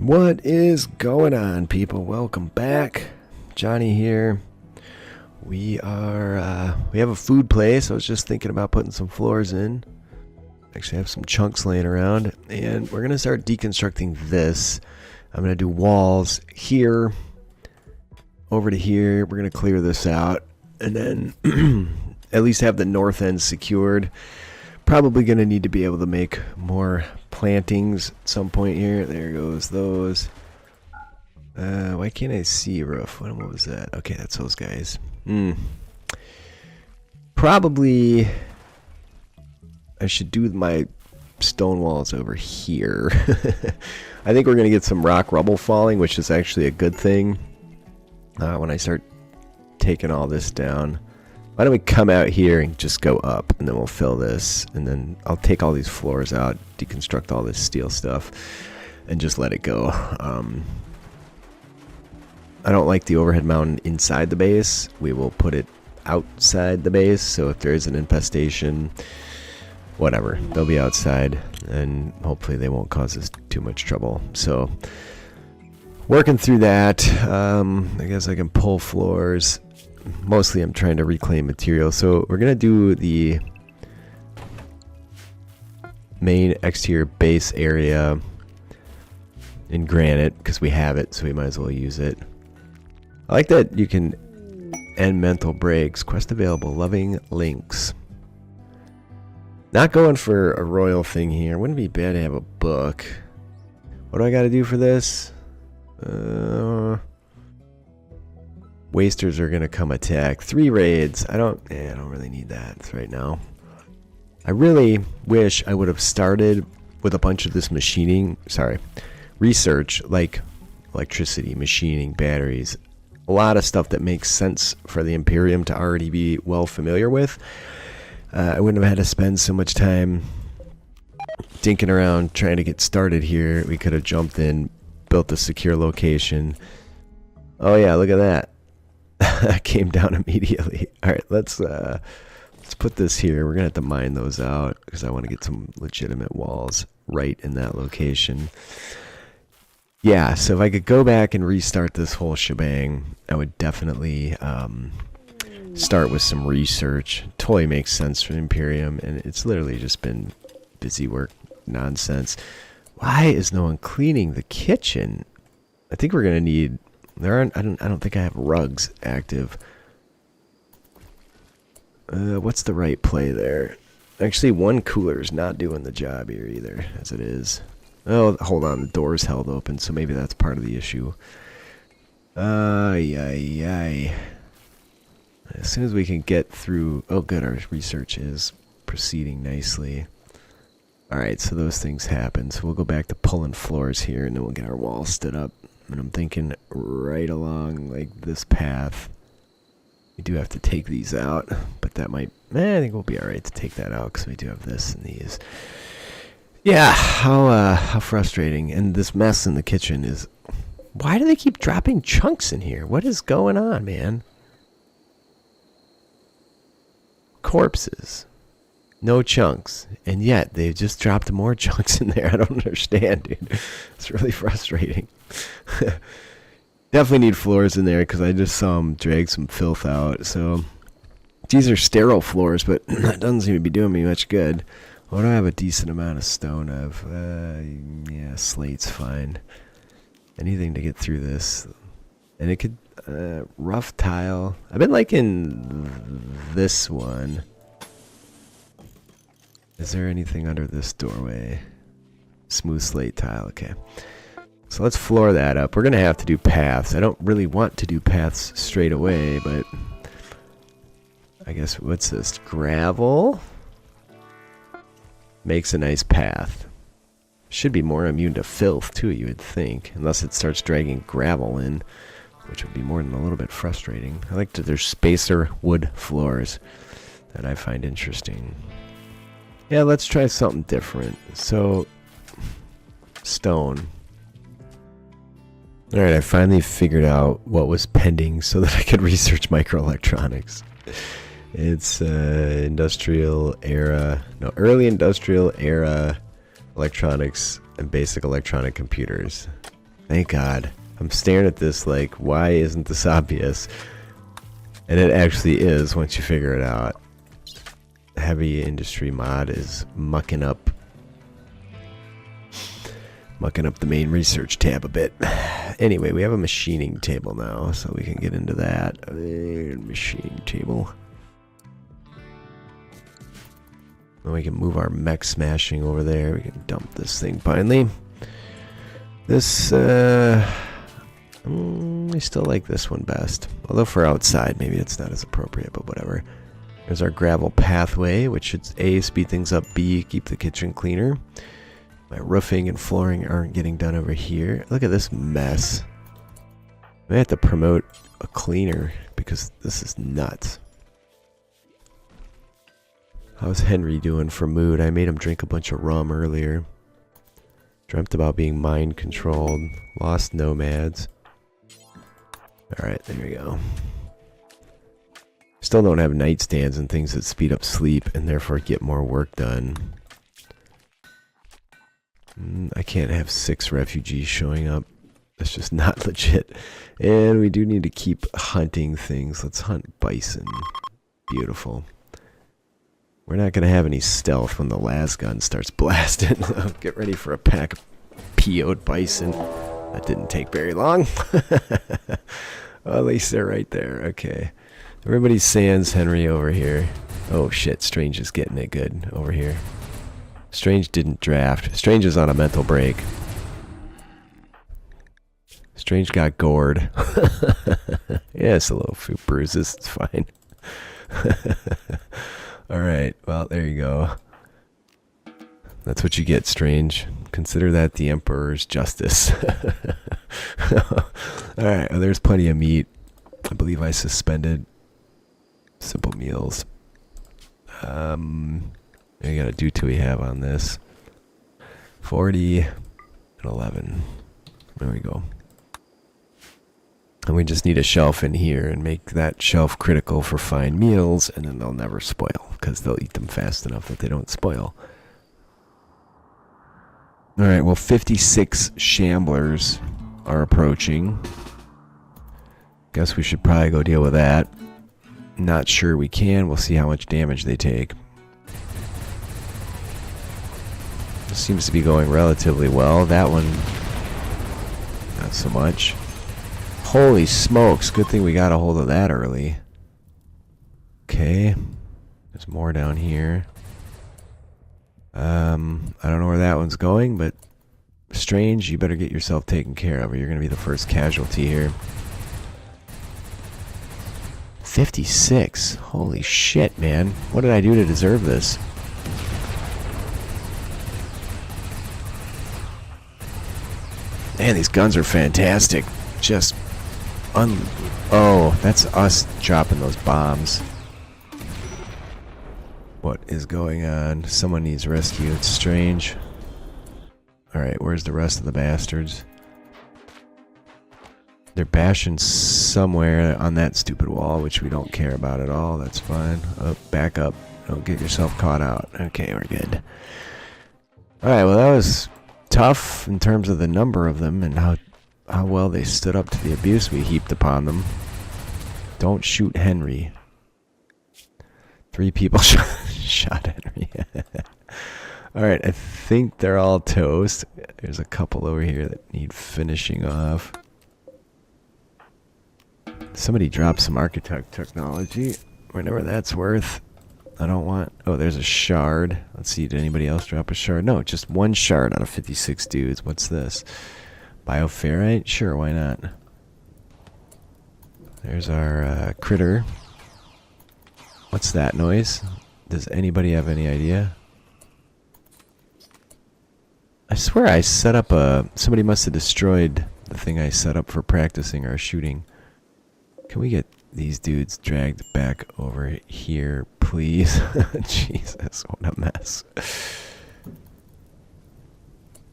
What is going on, people? Welcome back. Johnny here. We have a food place. I was just thinking about putting some floors in. Actually, I have some chunks laying around, and we're gonna start deconstructing this. I'm gonna do walls here, over to here. We're gonna clear this out, and then at least have the north end secured. Probably gonna need to be able to make more plantings at some point here. There goes those. Why can't I see roof? What was that? Okay, that's those guys. Probably I should do my stone walls over here. I think we're gonna get some rock rubble falling, which is actually a good thing. When I start taking all this down. Why don't we come out here and just go up, and then we'll fill this, and then I'll take all these floors out, deconstruct all this steel stuff, and just let it go. I don't like the overhead mountain inside the base. We will put it outside the base, so if there is an infestation, whatever, they'll be outside, and hopefully they won't cause us too much trouble. So, working through that, I guess I can pull floors. Mostly I'm trying to reclaim material, so we're gonna do the main exterior base area in granite because we have it, so we might as well use it. I like that you can end mental breaks. Quest available, loving links. Not going for a royal thing here. Wouldn't be bad to have a book. What do I got to do for this? Wasters are gonna come attack. 3 raids. I don't really need that right now. I really wish I would have started with a bunch of this research, like electricity, machining, batteries, a lot of stuff that makes sense for the Imperium to already be well familiar with. I wouldn't have had to spend so much time dinking around trying to get started here. We could have jumped in, built a secure location. Oh yeah, look at that. Came down immediately. All right, let's put this here. We're gonna have to mine those out because I want to get some legitimate walls right in that location. Yeah, so if I could go back and restart this whole shebang, I would definitely start with some research. Totally makes sense for the Imperium, and it's literally just been busy work nonsense. Why is no one cleaning the kitchen? I think we're gonna need. I don't think I have rugs active. What's the right play there? Actually, one cooler is not doing the job here either, as it is. Oh, hold on, the door's held open, so maybe that's part of the issue. As soon as we can get through... Oh, good, our research is proceeding nicely. Alright, so those things happen. So we'll go back to pulling floors here, and then we'll get our walls stood up. And I'm thinking right along like this path. We do have to take these out, but that might. I think we'll be all right to take that out because we do have this and these. Yeah, how frustrating! And this mess in the kitchen is. Why do they keep dropping chunks in here? What is going on, man? Corpses, no chunks, and yet they just dropped more chunks in there. I don't understand, dude. It's really frustrating. Definitely need floors in there because I just saw them drag some filth out. So these are sterile floors, but that doesn't seem to be doing me much good. Well, I have a decent amount of stone of. Yeah, slate's fine. Anything to get through this, and it could rough tile. I've been liking this one. Is there anything under this doorway? Smooth slate tile. Okay. So let's floor that up. We're going to have to do paths. I don't really want to do paths straight away, but I guess, what's this? Gravel? Makes a nice path. Should be more immune to filth, too, you would think. Unless it starts dragging gravel in, which would be more than a little bit frustrating. I like that there's spacer wood floors that I find interesting. Yeah, let's try something different. So, stone. Alright, I finally figured out what was pending so that I could research microelectronics. It's early industrial era electronics and basic electronic computers. Thank God. I'm staring at this like, why isn't this obvious? And it actually is once you figure it out. Heavy industry mod is mucking up the main research tab a bit. Anyway, we have a machining table now, so we can get into that. Machining table. And we can move our mech smashing over there. We can dump this thing finally. This, I still like this one best. Although for outside, maybe it's not as appropriate, but whatever. There's our gravel pathway, which should A, speed things up, B, keep the kitchen cleaner. My roofing and flooring aren't getting done over here. Look at this mess. I have to promote a cleaner because this is nuts. How's Henry doing for mood? I made him drink a bunch of rum earlier. Dreamt about being mind controlled. Lost nomads. Alright, there we go. Still don't have nightstands and things that speed up sleep and therefore get more work done. I can't have 6 refugees showing up. That's just not legit. And we do need to keep hunting things. Let's hunt bison. Beautiful. We're not going to have any stealth when the las gun starts blasting. Get ready for a pack of PO'd bison. That didn't take very long. Well, at least they're right there. Okay. Everybody's sans Henry over here. Oh shit, Strange is getting it good over here. Strange didn't draft. Strange is on a mental break. Strange got gored. Yeah, it's a little few bruises. It's fine. Alright, well, there you go. That's what you get, Strange. Consider that the Emperor's justice. Alright, well, there's plenty of meat. I believe I suspended simple meals. I got a do we have on this. 40 and 11. There we go. And we just need a shelf in here and make that shelf critical for fine meals, and then they'll never spoil because they'll eat them fast enough that they don't spoil. Alright, well, 56 shamblers are approaching. Guess we should probably go deal with that. Not sure we can. We'll see how much damage they take. This seems to be going relatively well. That one, not so much. Holy smokes, good thing we got a hold of that early. Okay, there's more down here. I don't know where that one's going, but Strange, you better get yourself taken care of or you're going to be the first casualty here. 56, holy shit, man. What did I do to deserve this? Man, these guns are fantastic. Just oh, that's us dropping those bombs. What is going on? Someone needs rescue. It's Strange. Alright, where's the rest of the bastards? They're bashing somewhere on that stupid wall, which we don't care about at all. That's fine. Oh, back up. Don't get yourself caught out. Okay, we're good. Alright, well that was tough in terms of the number of them and how well they stood up to the abuse we heaped upon them. Don't shoot Henry. 3 people shot Henry. Alright, I think they're all toast. There's a couple over here that need finishing off. Somebody dropped some architect technology. Whatever that's worth. I don't want... Oh, there's a shard. Let's see, did anybody else drop a shard? No, just 1 shard out of 56 dudes. What's this? Bioferrite? Sure, why not? There's our critter. What's that noise? Does anybody have any idea? I swear I set up a... Somebody must have destroyed the thing I set up for practicing our shooting. Can we get these dudes dragged back over here, please? Jesus, what a mess.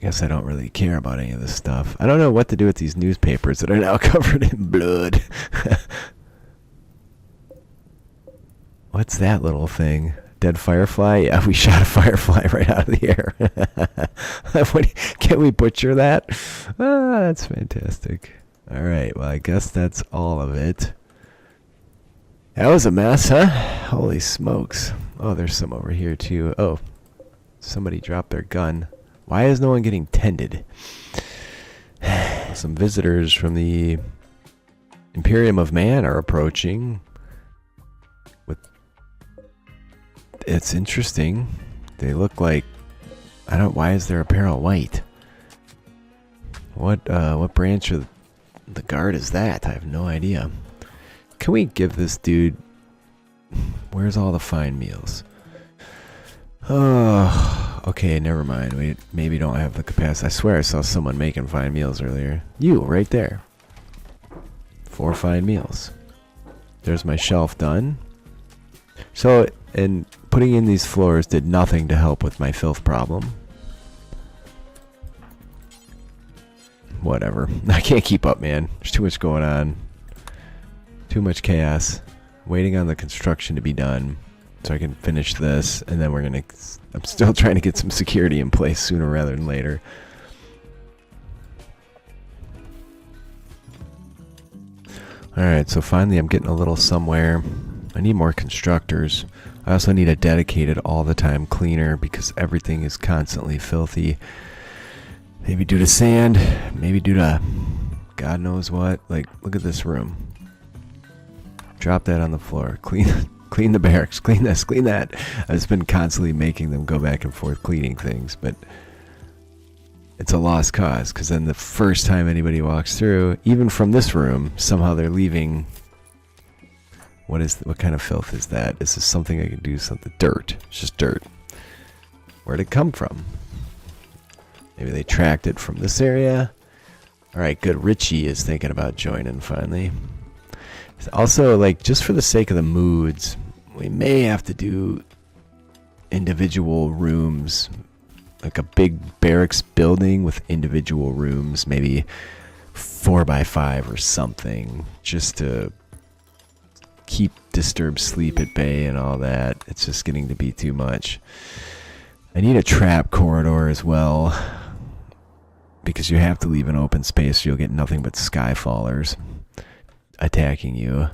Guess I don't really care about any of this stuff. I don't know what to do with these newspapers that are now covered in blood. What's that little thing? Dead firefly? Yeah, we shot a firefly right out of the air. Can we butcher that? Ah, that's fantastic. Alright, well, I guess that's all of it. That was a mess, huh? Holy smokes. Oh, there's some over here, too. Oh, somebody dropped their gun. Why is no one getting tended? Some visitors from the Imperium of Man are approaching. It's interesting. They look like... why is their apparel white? What branch of the guard is that? I have no idea. Can we give this dude... Where's all the fine meals? Oh, okay, never mind. We maybe don't have the capacity. I swear I saw someone making fine meals earlier. You, right there. 4 fine meals. There's my shelf done. So, and putting in these floors did nothing to help with my filth problem. Whatever. I can't keep up, man. There's too much going on. Too much chaos. Waiting on the construction to be done so I can finish this, and then we're gonna... I'm still trying to get some security in place sooner rather than later. Alright, so finally I'm getting a little somewhere. I need more constructors. I also need a dedicated all-the-time cleaner because everything is constantly filthy. Maybe due to sand, maybe due to God knows what. Like, look at this room. Drop that on the floor. Clean the barracks. Clean this, clean that. I've just been constantly making them go back and forth cleaning things, but it's a lost cause because then the first time anybody walks through, even from this room, somehow they're leaving... What kind of filth is that? Is this something I can do? Something dirt. It's just dirt. Where'd it come from? Maybe they tracked it from this area. Alright, good. Richie is thinking about joining finally. Also, like, just for the sake of the moods, we may have to do individual rooms. Like a big barracks building with individual rooms. Maybe 4x5 or something. Just to keep disturbed sleep at bay and all that. It's just getting to be too much. I need a trap corridor as well, because you have to leave an open space or you'll get nothing but skyfallers attacking you.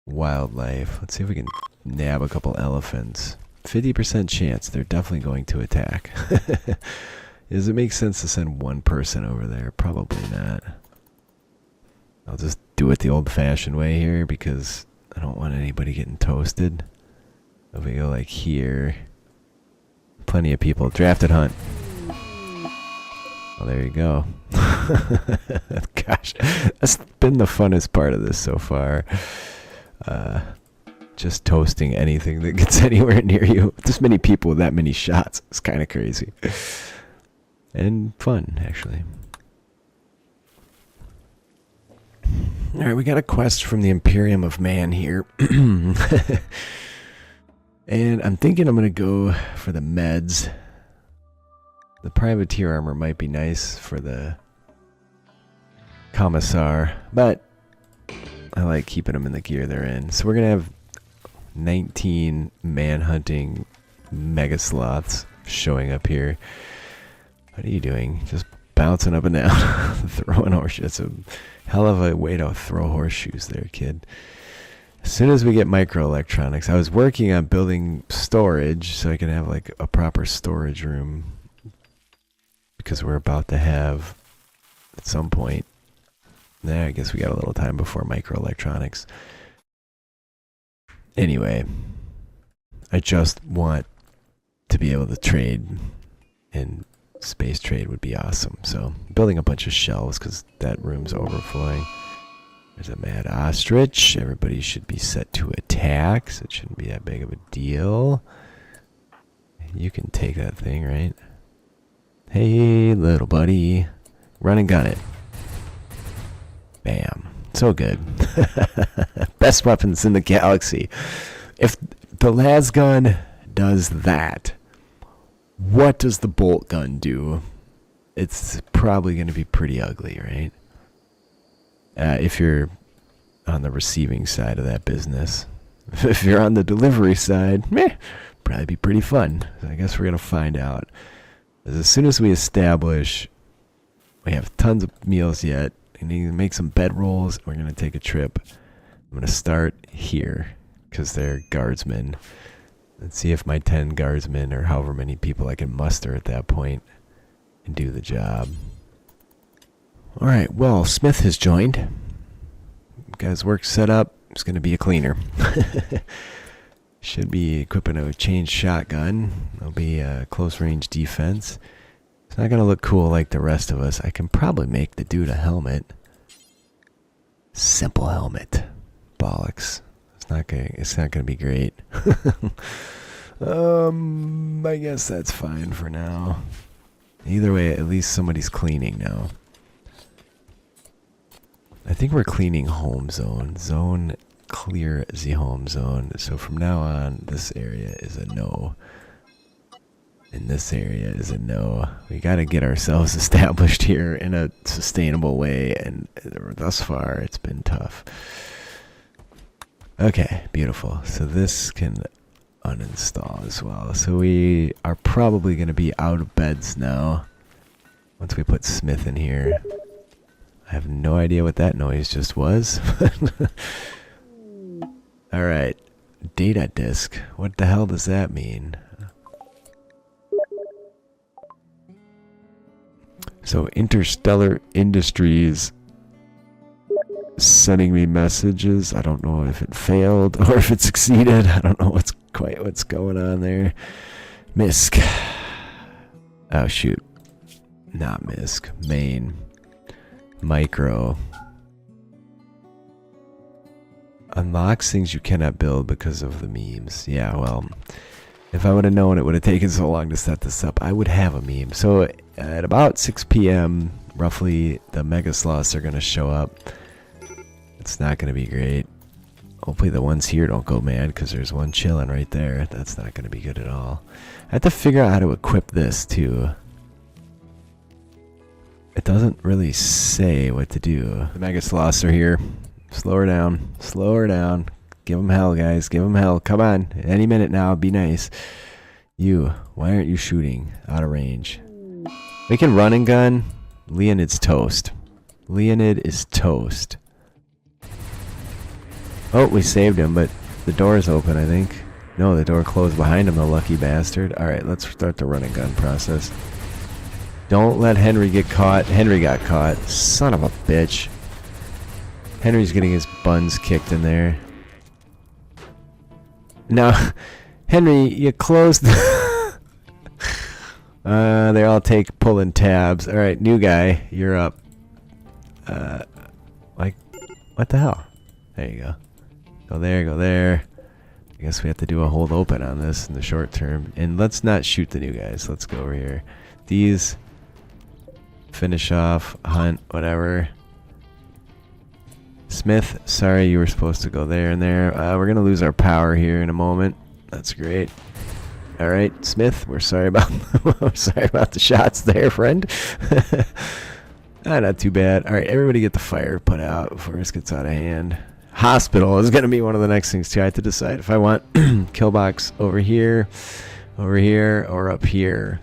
Wildlife. Let's see if we can nab a couple elephants. 50% chance they're definitely going to attack. Does it make sense to send one person over there? Probably not. I'll just do it the old-fashioned way here because I don't want anybody getting toasted. If we go like here, plenty of people. Drafted hunt. Well, there you go. Gosh, that's been the funnest part of this so far. Just toasting anything that gets anywhere near you. This many people with that many shots. It's kind of crazy. And fun, actually. Alright, we got a quest from the Imperium of Man here. And I'm thinking I'm going to go for the meds. The privateer armor might be nice for the Commissar, but I like keeping them in the gear they're in. So we're going to have 19 man-hunting mega sloths showing up here. What are you doing? Just bouncing up and down, throwing horseshoes. It's a hell of a way to throw horseshoes there, kid. As soon as we get microelectronics, I was working on building storage so I can have like a proper storage room, because we're about to have at some point. Nah, I guess we got a little time before microelectronics. Anyway, I just want to be able to trade, and space trade would be awesome. So building a bunch of shelves because that room's overflowing. There's a mad ostrich. Everybody should be set to attack, so it shouldn't be that big of a deal. You can take that thing, right? Hey, little buddy. Run and gun it. Bam. So good. Best weapons in the galaxy. If the las gun does that, what does the bolt gun do? It's probably going to be pretty ugly, right? If you're on the receiving side of that business. If you're on the delivery side, meh, Probably be pretty fun. I guess we're going to find out. As soon as we establish we have tons of meals yet, we need to make some bedrolls, we're going to take a trip. I'm going to start here because they're guardsmen. Let's see if my 10 guardsmen or however many people I can muster at that point can do the job. Alright, well, Smith has joined. Guy's work set up. He's going to be a cleaner. Should be equipping a chain shotgun. There'll be a close range defense. It's not going to look cool like the rest of us. I can probably make the dude a helmet. Simple helmet. Bollocks. It's not going to be great. I guess that's fine for now. Either way, at least somebody's cleaning now. I think we're cleaning home zone. Zone clear the home zone. So from now on, this area is a no. And this area is a no. We got to get ourselves established here in a sustainable way. And thus far, it's been tough. Okay, beautiful. So this can uninstall as well. So we are probably going to be out of beds now. Once we put Smith in here. I have no idea what that noise just was. Alright. Data disk. What the hell does that mean? So Interstellar Industries sending me messages. I don't know if it failed or if it succeeded. I don't know what's going on there. Misc. Oh shoot. Not Misc. Main. Micro. Unlocks things you cannot build because of the memes. Yeah, well, if I would have known it would have taken so long to set this up, I would have a meme. So at about 6 p.m. roughly, the mega sloths are going to show up. It's not going to be great. Hopefully the ones here don't go mad because there's one chilling right there. That's not going to be good at all. I have to figure out how to equip this too. It doesn't really say what to do. The mega sloths are here. Slow her down. Slow her down. Give them hell, guys. Give them hell. Come on. Any minute now. Be nice. You. Why aren't you shooting out of range? We can run and gun. Leonid's toast. Leonid is toast. Oh, we saved him, but the door's open, I think. No, the door closed behind him, the lucky bastard. Alright, let's start the run and gun process. Don't let Henry get caught. Henry got caught. Son of a bitch. Henry's getting his buns kicked in there. Now, Henry, you closed. They all take pulling tabs. Alright, new guy, you're up. Like, what the hell? There you go. Go there, go there. I guess we have to do a hold open on this in the short term. And let's not shoot the new guys. Let's go over here. These. Finish off. Hunt. Whatever. Smith. Sorry, you were supposed to go there and there. We're going to lose our power here in a moment. That's great. Alright, Smith. We're sorry about we're sorry about the shots there, friend. Not too bad. Alright, everybody get the fire put out before this gets out of hand. Hospital is going to be one of the next things too. I have to decide if I want kill box over here, or up here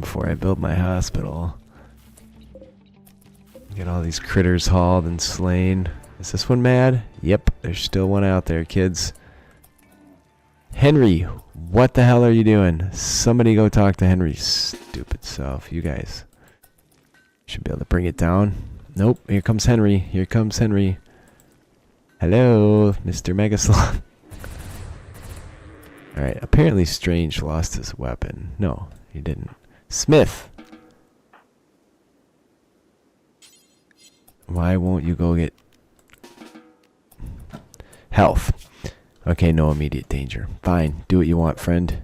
before I build my hospital. Get all these critters hauled and slain. Is this one mad? Yep, there's still one out there, kids. Henry, what the hell are you doing? Somebody go talk to Henry's stupid self. You guys should be able to bring it down. Nope, here comes Henry. Here comes Henry. Hello, Mr. Megasloth. Alright, apparently Strange lost his weapon. No, he didn't. Smith! Why won't you go get health? Okay, no immediate danger. Fine, do what you want, friend.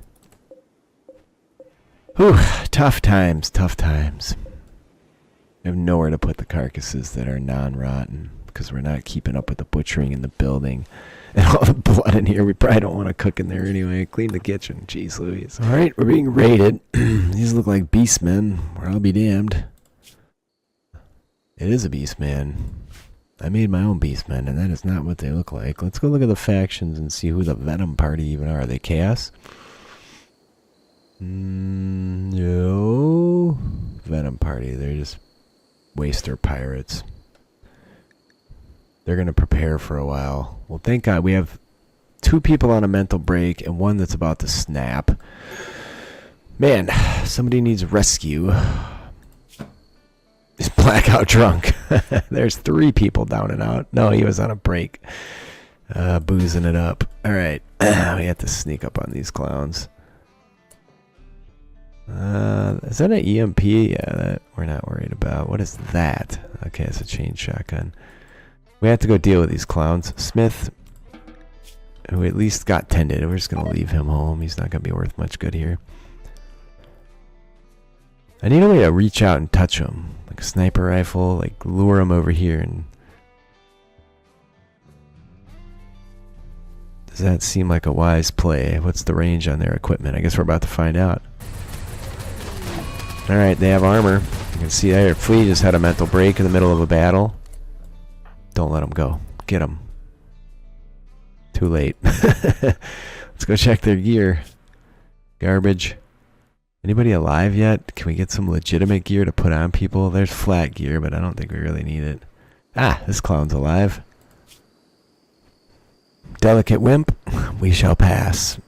Whew, tough times, tough times. We have nowhere to put the carcasses that are non-rotten. Because we're not keeping up with the butchering in the building. And all the blood in here, we probably don't want to cook in there anyway. Clean the kitchen. Jeez Louise. Alright, we're being raided. These look like beastmen. Or I'll be damned. It is a beastman. I made my own beastmen, and that is not what they look like. Let's go look at the factions and see who the Venom Party even are. Are they Chaos? waster pirates. They're going to prepare for a while. Well, thank God we have 2 people on a mental break and 1 that's about to snap. Man, somebody needs rescue. He's blackout drunk. There's 3 people down and out. No, he was on a break. Boozing it up. Alright. We have to sneak up on these clowns. Is that an EMP? Yeah, that we're not worried about. What is that? Okay, it's a chain shotgun. We have to go deal with these clowns. Smith, who at least got tended. We're just going to leave him home. He's not going to be worth much good here. I need a way to reach out and touch him. Like a sniper rifle, like lure him over here. And does that seem like a wise play? What's the range on their equipment? I guess we're about to find out. Alright, they have armor. You can see their fleet just had a mental break in the middle of a battle. Don't let them go. Get them. Too late. Let's go check their gear. Garbage. Anybody alive yet? Can we get some legitimate gear to put on people? There's flat gear, but I don't think we really need it. Ah, this clown's alive. Delicate wimp. We shall pass.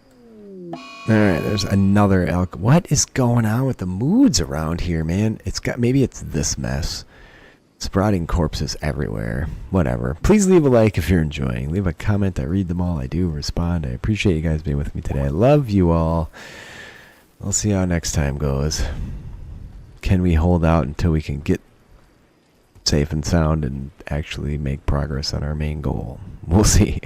Alright, there's another elk. What is going on with the moods around here, man? Maybe it's this mess. Sprouting corpses everywhere. Whatever. Please leave a like if you're enjoying. Leave a comment. I read them all. I do respond. I appreciate you guys being with me today. I love you all. We'll see how next time goes. Can we hold out until we can get safe and sound and actually make progress on our main goal? We'll see.